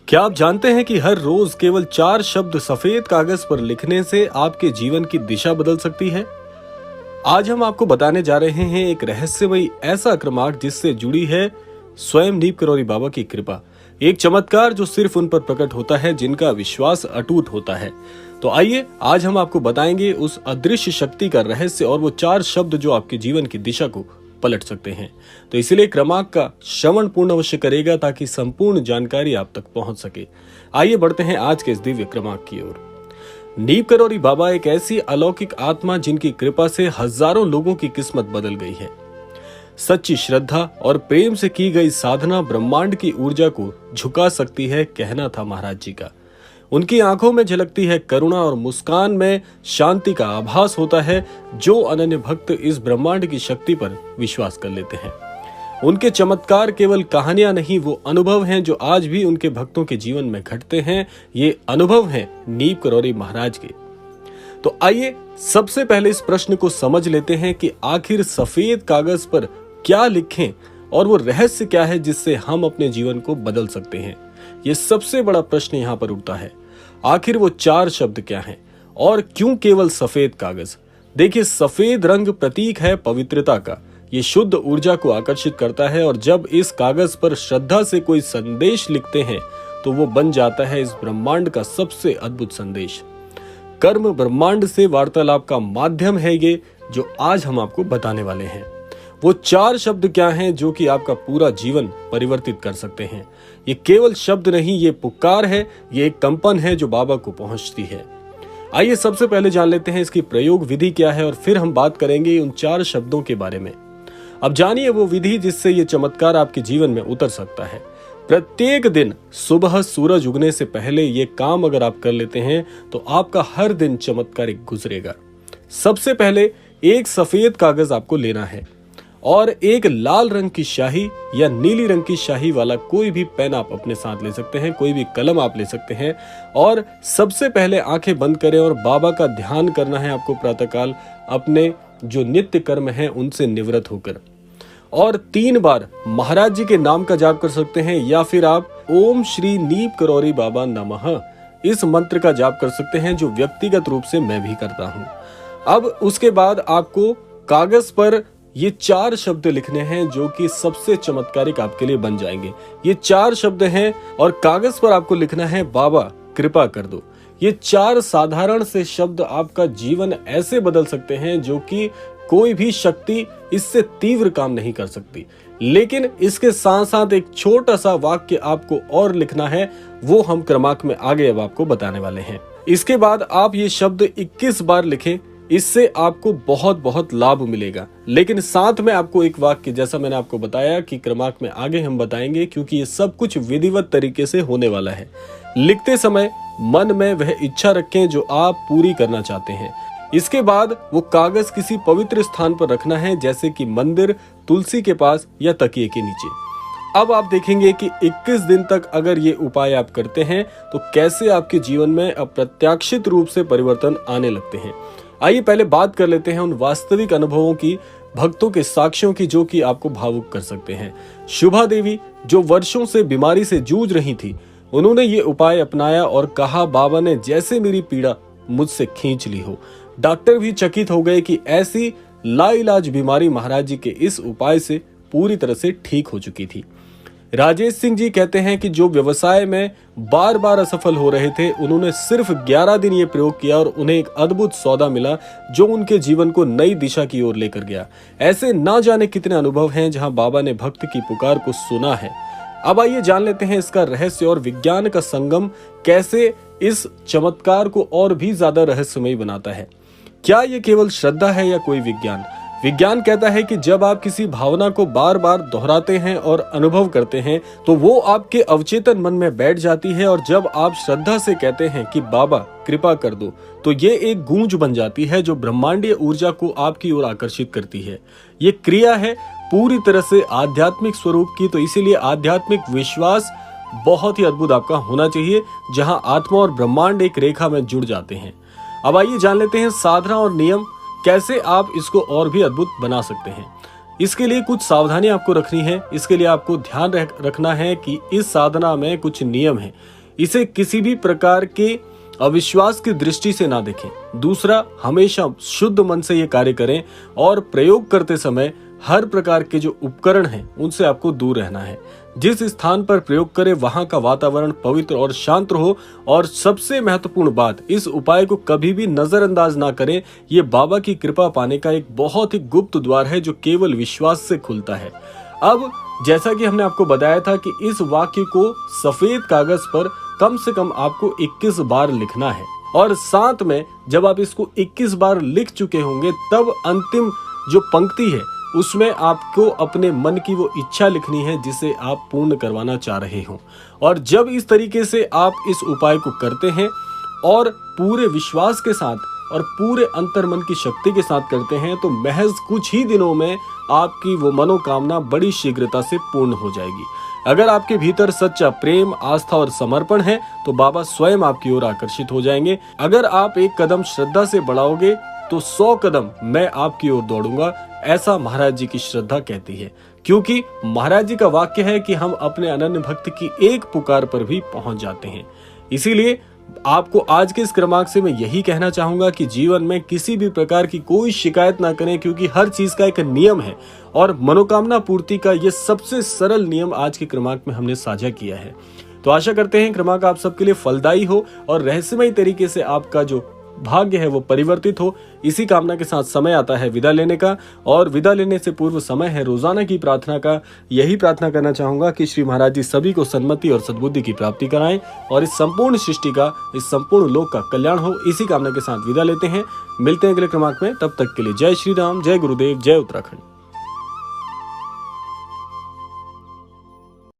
क्या आप जानते हैं कि हर रोज केवल 4 शब्द सफेद कागज पर लिखने से आपके जीवन की दिशा बदल सकती है? आज हम आपको बताने जा रहे हैं एक रहस्यमयी ऐसा क्रमांक जिससे जुड़ी है स्वयं नीप करौरी बाबा की कृपा। एक चमत्कार जो सिर्फ उन पर प्रकट होता है जिनका विश्वास अटूट होता है। तो आइए आज हम आपको बताएंगे उस अदृश्य शक्ति का रहस्य और वो 4 शब्द जो आपके जीवन की दिशा को पलट सकते हैं। तो इसलिए क्रमांक का श्रवण पूर्ण अवश्य करेगा ताकि संपूर्ण जानकारी आप तक पहुंच सके। आइए बढ़ते हैं आज के इस दिव्य क्रमांक की ओर। नीप करौरी बाबा एक ऐसी अलौकिक आत्मा जिनकी कृपा से हजारों लोगों की किस्मत बदल गई है। सच्ची श्रद्धा और प्रेम से की गई साधना ब्रह्मांड की ऊर्जा को झुका सकती है, कहना था महाराज जी का। उनकी आंखों में झलकती है करुणा और मुस्कान में शांति का आभास होता है। जो अनन्य भक्त इस ब्रह्मांड की शक्ति पर विश्वास कर लेते हैं, उनके चमत्कार केवल कहानियां नहीं, वो अनुभव हैं जो आज भी उनके भक्तों के जीवन में घटते हैं। ये अनुभव हैं नीप करौरी महाराज के। तो आइए सबसे पहले इस प्रश्न को समझ लेते हैं कि आखिर सफेद कागज पर क्या लिखें और वो रहस्य क्या है जिससे हम अपने जीवन को बदल सकते हैं। ये सबसे बड़ा प्रश्न यहाँ पर उठता है। आखिर वो 4 शब्द क्या हैं और क्यों केवल सफेद कागज? देखिए, सफेद रंग प्रतीक है पवित्रता का। ये शुद्ध ऊर्जा को आकर्षित करता है और जब इस कागज पर श्रद्धा से कोई संदेश लिखते हैं तो वो बन जाता है इस ब्रह्मांड का सबसे अद्भुत संदेश। कर्म ब्रह्मांड से वार्तालाप का माध्यम है ये जो आज हम आपको बताने वाले हैं। वो 4 शब्द क्या हैं जो कि आपका पूरा जीवन परिवर्तित कर सकते हैं। ये केवल शब्द नहीं, ये पुकार है, ये एक कंपन है जो बाबा को पहुंचती है। आइए सबसे पहले जान लेते हैं इसकी प्रयोग विधि क्या है और फिर हम बात करेंगे उन 4 शब्दों के बारे में। अब जानिए वो विधि जिससे ये चमत्कार आपके जीवन में उतर सकता है। प्रत्येक दिन सुबह सूरज उगने से पहले ये काम अगर आप कर लेते हैं तो आपका हर दिन चमत्कारिक गुजरेगा। सबसे पहले एक सफेद कागज आपको लेना है और एक लाल रंग की शाही या नीली रंग की शाही वाला कोई भी पेन आप अपने साथ ले सकते हैं, कोई भी कलम आप ले सकते हैं। और सबसे पहले आंखें बंद करें और बाबा का ध्यान करना है आपको प्रातःकाल, अपने जो नित्य कर्म हैं उनसे निवृत्त होकर। और 3 बार महाराज जी के नाम का जाप कर सकते हैं या फिर आप ओम श्री नीप करौरी बाबा नमः इस मंत्र का जाप कर सकते हैं जो व्यक्तिगत रूप से मैं भी करता हूं। अब उसके बाद आपको कागज पर ये 4 शब्द लिखने हैं जो कि सबसे चमत्कारिक आपके लिए बन जाएंगे। ये 4 शब्द हैं और कागज पर आपको लिखना है बाबा कृपा कर दो। ये 4 साधारण से शब्द आपका जीवन ऐसे बदल सकते हैं जो कि कोई भी शक्ति इससे तीव्र काम नहीं कर सकती। लेकिन इसके साथ साथ एक छोटा सा वाक्य आपको और लिखना है, वो हम क्रमांक में आगे अब आपको बताने वाले हैं। इसके बाद आप ये शब्द 21 बार लिखें, इससे आपको बहुत बहुत लाभ मिलेगा। लेकिन साथ में आपको एक वाक्य, जैसा मैंने आपको बताया कि क्रमांक में आगे हम बताएंगे क्योंकि ये सब कुछ विधिवत तरीके से होने वाला है। लिखते समय मन में वह इच्छा रखें जो आप पूरी करना चाहते हैं। इसके बाद वो कागज किसी पवित्र स्थान पर रखना है, जैसे कि मंदिर, तुलसी के पास या तकिए के नीचे। अब आप देखेंगे कि 21 दिन तक अगर ये उपाय आप करते हैं तो कैसे आपके जीवन में अप्रत्याशित रूप से परिवर्तन आने लगते हैं। आइए पहले बात कर लेते हैं उन वास्तविक अनुभवों की, भक्तों के साक्ष्यों की जो कि आपको भावुक कर सकते हैं। शुभा देवी जो वर्षों से बीमारी से जूझ रही थी, उन्होंने ये उपाय अपनाया और कहा बाबा ने जैसे मेरी पीड़ा मुझसे खींच ली हो। डॉक्टर भी चकित हो गए कि ऐसी लाइलाज बीमारी महाराज जी के इस उपाय से पूरी तरह से ठीक हो चुकी थी। राजेश सिंह जी कहते हैं कि जो व्यवसाय में बार बार असफल हो रहे थे, उन्होंने सिर्फ 11 दिन ये प्रयोग किया और उन्हें एक अद्भुत सौदा मिला जो उनके जीवन को नई दिशा की ओर लेकर गया। ऐसे ना जाने कितने अनुभव हैं जहां बाबा ने भक्त की पुकार को सुना है। अब आइए जान लेते हैं इसका रहस्य और विज्ञान का संगम कैसे इस चमत्कार को और भी ज्यादा रहस्यमयी बनाता है। क्या ये केवल श्रद्धा है या कोई विज्ञान? विज्ञान कहता है कि जब आप किसी भावना को बार बार दोहराते हैं और अनुभव करते हैं तो वो आपके अवचेतन मन में बैठ जाती है और जब आप श्रद्धा से कहते हैं कि बाबा कृपा कर दो तो ये एक गूंज बन जाती है जो ब्रह्मांडीय ऊर्जा को आपकी ओर आकर्षित करती है। ये क्रिया है पूरी तरह से आध्यात्मिक स्वरूप की, तो इसीलिए आध्यात्मिक विश्वास बहुत ही अद्भुत आपका होना चाहिए जहां आत्मा और ब्रह्मांड एक रेखा में जुड़ जाते हैं। अब आइए जान लेते हैं साधना और नियम कैसे आप इसको और भी अद्भुत बना सकते हैं। इसके लिए कुछ सावधानी आपको रखनी है। इसके लिए आपको ध्यान रखना है कि इस साधना में कुछ नियम है। इसे किसी भी प्रकार के अविश्वास की दृष्टि से ना देखें। दूसरा, हमेशा शुद्ध मन से ये कार्य करें और प्रयोग करते समय हर प्रकार के जो उपकरण हैं उनसे आपको दूर रहना है। जिस स्थान पर प्रयोग करें वहां का वातावरण पवित्र और शांत रहो। और सबसे महत्वपूर्ण बात, इस उपाय को कभी भी नजरअंदाज ना करें। ये बाबा की कृपा पाने का एक बहुत ही गुप्त द्वार है जो केवल विश्वास से खुलता है। अब जैसा कि हमने आपको बताया था कि इस वाक्य को सफेद कागज पर कम से कम आपको 21 बार लिखना है और साथ में जब आप इसको 21 बार लिख चुके होंगे तब अंतिम जो पंक्ति है उसमें आपको अपने मन की वो इच्छा लिखनी है जिसे आप पूर्ण करवाना चाह रहे हो। और जब इस तरीके से आप इस उपाय को करते हैं और पूरे विश्वास के साथ और पूरे अंतर्मन की शक्ति के साथ करते हैं तो महज कुछ ही दिनों में आपकी वो मनोकामना बड़ी शीघ्रता से पूर्ण हो जाएगी। अगर आपके भीतर सच्चा प्रेम, आस्था और समर्पण है तो बाबा स्वयं आपकी ओर आकर्षित हो जाएंगे। अगर आप एक कदम श्रद्धा से बढ़ाओगे तो 100 कदम मैं आपकी ओर दौड़ूंगा, ऐसा महाराज जी की श्रद्धा कहती है। क्योंकि महाराज जी का वाक्य है कि हम अपने अनन्य भक्त की एक पुकार पर भी पहुंच जाते हैं। इसीलिए आपको आज के इस क्रमांक से मैं यही कहना चाहूंगा कि जीवन में किसी भी प्रकार की कोई शिकायत ना करें, क्योंकि हर चीज का एक नियम है और मनोकामना पूर्ति का ये सबसे सरल नियम आज के क्रमांक में हमने साझा किया है। तो आशा करते हैं क्रमांक आप सबके लिए फलदायी हो और रहस्यमय तरीके से आपका जो भाग्य है वो परिवर्तित हो। इसी कामना के साथ समय आता है विदा लेने का, और विदा लेने से पूर्व समय है रोजाना की प्रार्थना का। यही प्रार्थना करना चाहूंगा कि श्री महाराज जी सभी को सन्मति और सद्बुद्धि की प्राप्ति कराएं और इस संपूर्ण सृष्टि का, इस संपूर्ण लोक का कल्याण हो। इसी कामना के साथ विदा लेते हैं। मिलते हैं अगले क्रमांक में, तब तक के लिए जय श्री राम, जय गुरुदेव, जय उत्तराखंड।